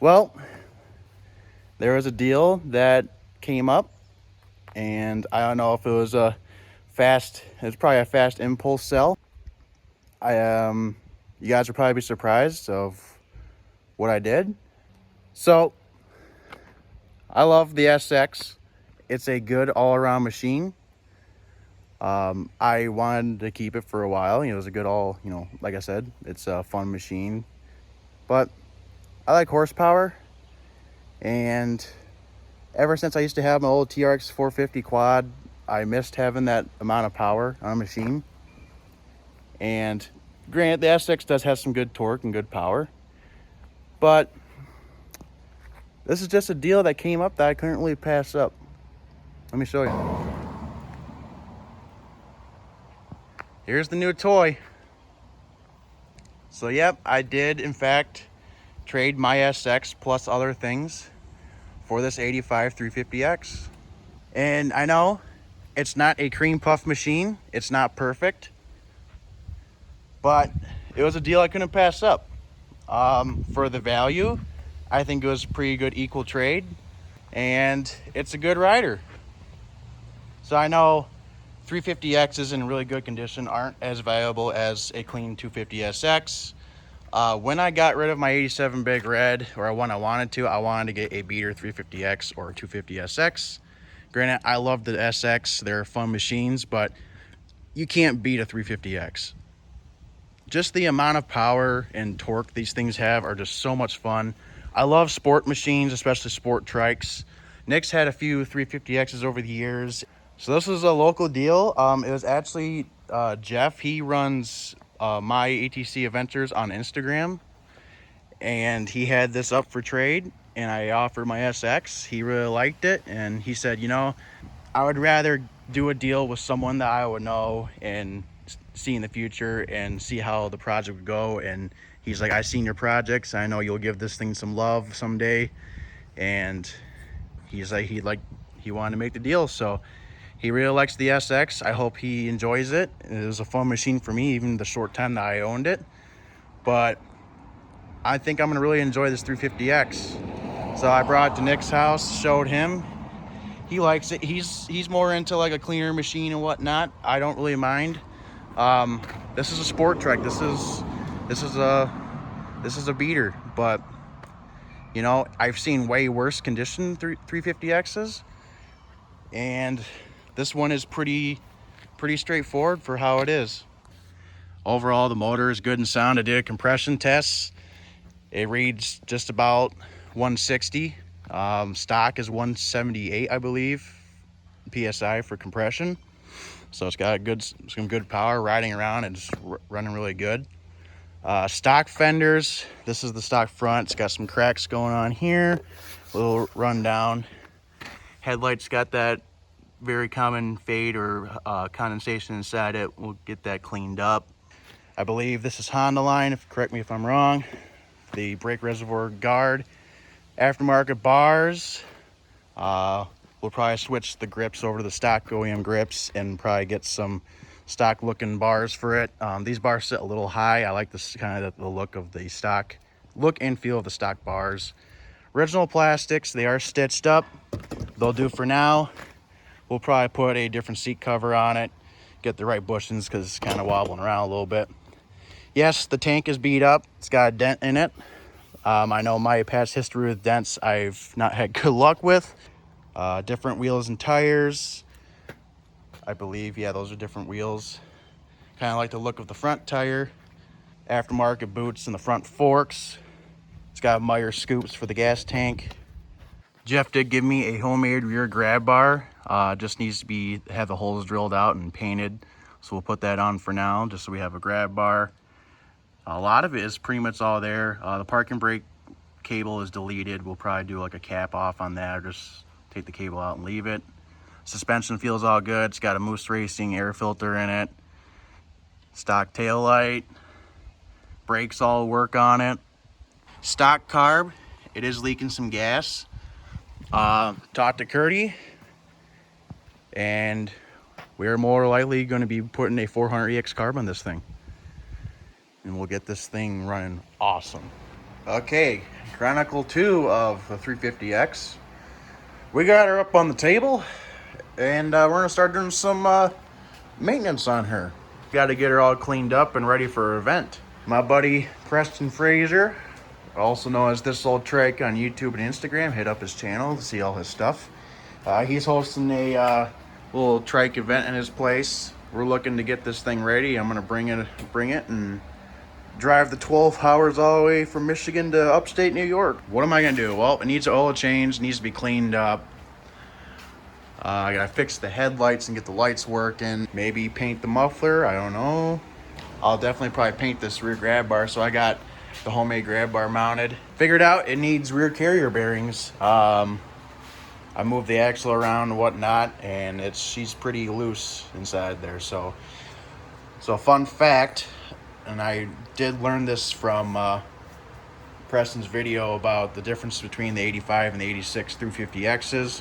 Well, there was a deal that came up, and I don't know if it was probably a fast impulse sell. You guys would probably be surprised of what I did. So, I love the SX. It's a good all-around machine. I wanted to keep it for a while. It was a good like I said, it's a fun machine. But I like horsepower, and ever since I used to have my old TRX 450 quad, I missed having that amount of power on a machine. And granted, the SX does have some good torque and good power, but this is just a deal that came up that I couldn't really pass up. Let me show you. Here's the new toy. So yep, I did in fact trade my SX plus other things for this 85 350X. And I know it's not a cream puff machine. It's not perfect, but it was a deal I couldn't pass up. For the value, I think it was a pretty good equal trade, and it's a good rider. So I know 350Xs in really good condition aren't as valuable as a clean 250SX. When I got rid of my 87 Big Red, or when I wanted to get a beater 350X or 250SX. Granted, I love the SX. They're fun machines, but you can't beat a 350X. Just the amount of power and torque these things have are just so much fun. I love sport machines, especially sport trikes. Nick's had a few 350Xs over the years. So this was a local deal. It was actually Jeff. He runs my ATC Adventures on Instagram, and he had this up for trade, and I offered my SX. He really liked it, and he said, I would rather do a deal with someone that I would know and see in the future and see how the project would go. And he's like, I've seen your projects. I know you'll give this thing some love someday. And he's like, he wanted to make the deal. So he really likes the SX. I hope he enjoys it. It was a fun machine for me, even the short time that I owned it. But I think I'm gonna really enjoy this 350X. So I brought it to Nick's house, showed him. He likes it. He's more into like a cleaner machine and whatnot. I don't really mind. This is a sport trek. This is a beater, but I've seen way worse condition 350Xs, and this one is pretty straightforward for how it is. Overall, the motor is good and sound. I did a compression test. It reads just about 160. Stock is 178, I believe, PSI for compression. So it's got some good power riding around, and it's running really good. Stock fenders. This is the stock front. It's got some cracks going on here. A little rundown. Headlights got that very common fade or condensation inside it. We'll get that cleaned up. I believe this is Honda line. Correct me if I'm wrong. The brake reservoir guard. Aftermarket bars. We'll probably switch the grips over to the stock OEM grips and probably get some stock looking bars for it. These bars sit a little high. I like this kind of the look of the stock, look and feel of the stock bars. Original plastics, they are stitched up. They'll do for now. We'll probably put a different seat cover on it, get the right bushings because it's kind of wobbling around a little bit. Yes, the tank is beat up. It's got a dent in it. I know my past history with dents I've not had good luck with. Different wheels and tires. I believe, yeah, those are different wheels. Kind of like the look of the front tire. Aftermarket boots and the front forks. It's got Meyer scoops for the gas tank. Jeff did give me a homemade rear grab bar. Just needs to have the holes drilled out and painted. So we'll put that on for now, just so we have a grab bar. A lot of it is pretty much all there. The parking brake cable is deleted. We'll probably do like a cap off on that, or just take the cable out and leave it. Suspension feels all good. It's got a Moose Racing air filter in it. Stock tail light. Brakes all work on it. Stock carb. It is leaking some gas. Talked to Curdy, and we're more likely going to be putting a 400EX carb on this thing, and we'll get this thing running awesome. Okay, Chronicle 2 of the 350X. We got her up on the table, and we're going to start doing some maintenance on her. Got to get her all cleaned up and ready for her event. My buddy Preston Fraser, also known as This Old Trike on YouTube and Instagram, hit up his channel to see all his stuff. He's hosting a little trike event in his place. We're looking to get this thing ready. I'm going to bring it and drive the 12 hours all the way from Michigan to upstate New York. What am I going to do? Well, it needs an oil change, needs to be cleaned up. I got to fix the headlights and get the lights working. Maybe paint the muffler, I don't know. I'll definitely probably paint this rear grab bar, so I got the homemade grab bar mounted. Figured out it needs rear carrier bearings. I moved the axle around and whatnot, and she's pretty loose inside there. So fun fact, and I did learn this from Preston's video about the difference between the 85 and the 86 350Xs.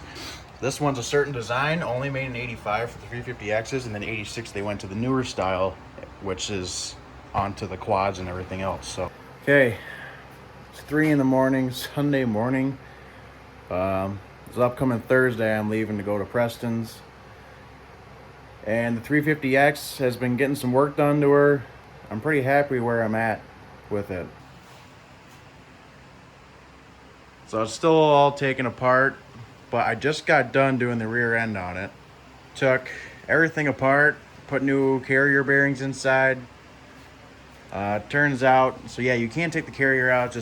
This one's a certain design, only made in 85 for the 350Xs, and then 86 they went to the newer style, which is onto the quads and everything else. So okay, it's 3 in the morning, Sunday morning. It's upcoming Thursday. I'm leaving to go to Preston's, and the 350X has been getting some work done to her. I'm pretty happy where I'm at with it. So it's still all taken apart, but I just got done doing the rear end on it. Took everything apart, put new carrier bearings inside. Turns out, so yeah, you can't take the carrier out.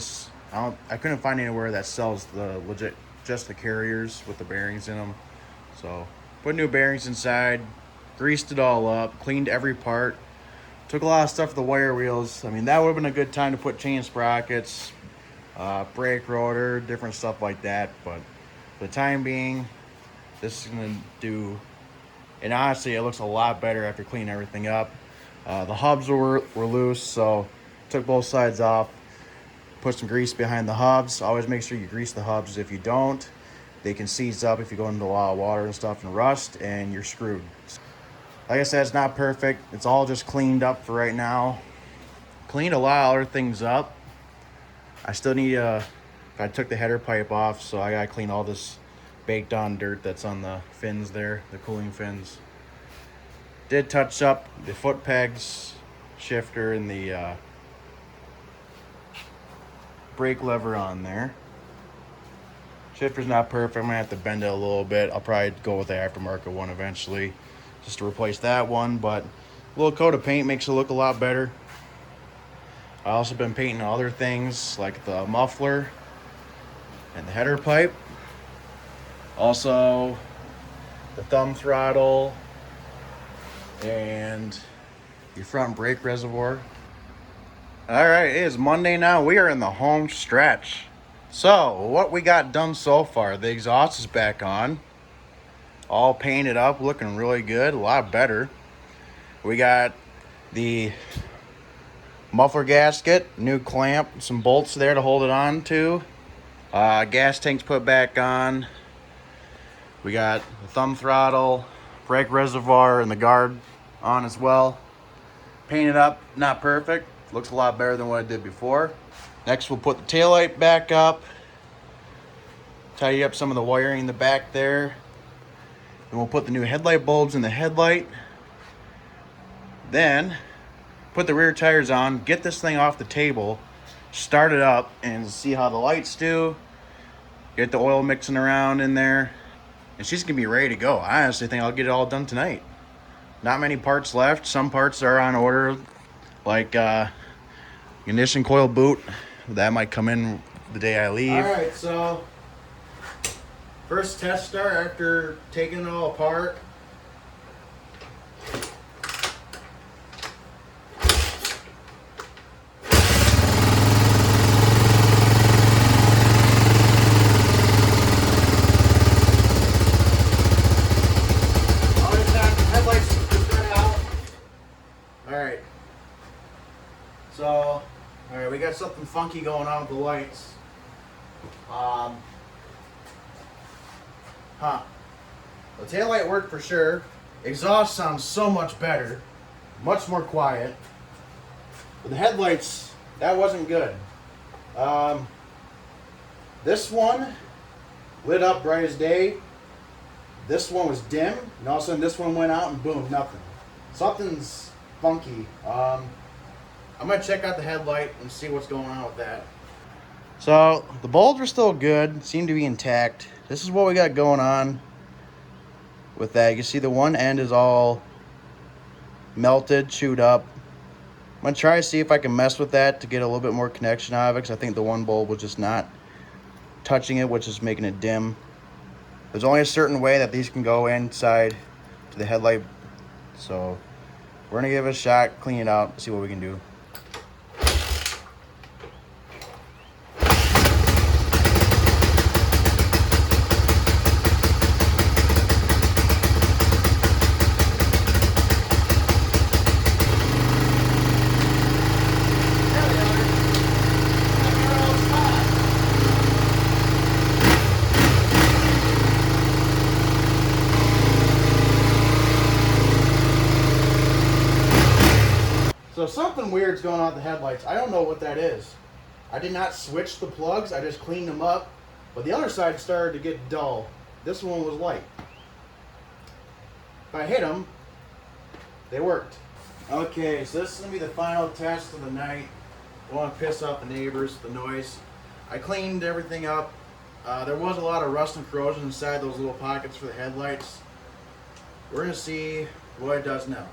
I couldn't find anywhere that sells the legit, just the carriers with the bearings in them. So put new bearings inside, greased it all up, cleaned every part. Took a lot of stuff with the wire wheels. I mean, that would have been a good time to put chain sprockets, brake rotor, different stuff like that. But for the time being, this is going to do, and honestly, it looks a lot better after cleaning everything up. The hubs were loose, so took both sides off. Put some grease behind the hubs. Always make sure you grease the hubs. If you don't, they can seize up if you go into a lot of water and stuff and rust, and you're screwed. Like I said, it's not perfect. It's all just cleaned up for right now. Cleaned a lot of other things up. I still need I took the header pipe off, so I gotta clean all this baked on dirt that's on the fins there, the cooling fins. Did touch up the foot pegs, shifter, and the brake lever on there. Shifter's not perfect. I'm gonna have to bend it a little bit. I'll probably go with the aftermarket one eventually just to replace that one, but a little coat of paint makes it look a lot better. I also been painting other things like the muffler and the header pipe, also the thumb throttle and the front brake reservoir. All right, it is Monday now. We are in the home stretch. So what we got done so far, the exhaust is back on, all painted up, looking really good, a lot better. We got the muffler gasket, new clamp, some bolts there to hold it on to. Gas tanks put back on. We got the thumb throttle, brake reservoir, and the guard on as well. Painted up, not perfect. Looks a lot better than what I did before. Next, we'll put the taillight back up. Tidy up some of the wiring in the back there. Then we'll put the new headlight bulbs in the headlight. Then, put the rear tires on, get this thing off the table, start it up, and see how the lights do. Get the oil mixing around in there. And she's going to be ready to go. I honestly think I'll get it all done tonight. Not many parts left. Some parts are on order, like ignition coil boot. That might come in the day I leave. All right, so first test start after taking it all apart. We got something funky going on with the lights. The taillight worked for sure. Exhaust sounds so much better, much more quiet. But the headlights, that wasn't good. This one lit up bright as day. This one was dim, and all of a sudden this one went out and boom, nothing. Something's funky. I'm gonna check out the headlight and see what's going on with that. So the bulbs are still good, seem to be intact. This is what we got going on with that. You can see the one end is all melted, chewed up. I'm gonna try to see if I can mess with that to get a little bit more connection out of it, because I think the one bulb was just not touching it, which is making it dim. There's only a certain way that these can go inside to the headlight, so we're gonna give it a shot, clean it out, see what we can do. So something weird's going on with the headlights. I don't know what that is. I did not switch the plugs, I just cleaned them up. But the other side started to get dull. This one was light. If I hit them, they worked. Okay, so this is gonna be the final test of the night. I want to piss off the neighbors, the noise. I cleaned everything up. There was a lot of rust and corrosion inside those little pockets for the headlights. We're gonna see what it does now.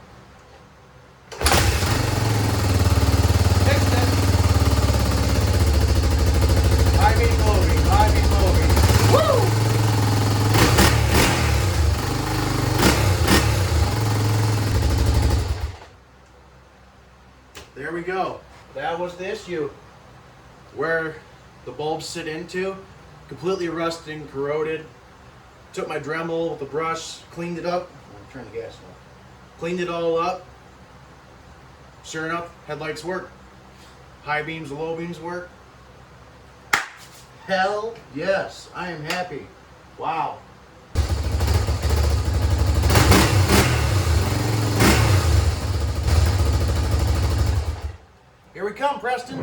There we go. That was the issue. Where the bulbs sit into, completely rusted and corroded. Took my Dremel with a brush, cleaned it up. I'm turning the gas off. Cleaned it all up. Sure enough, headlights work. High beams, low beams work. Hell yes, I am happy. Wow. Here we come, Preston.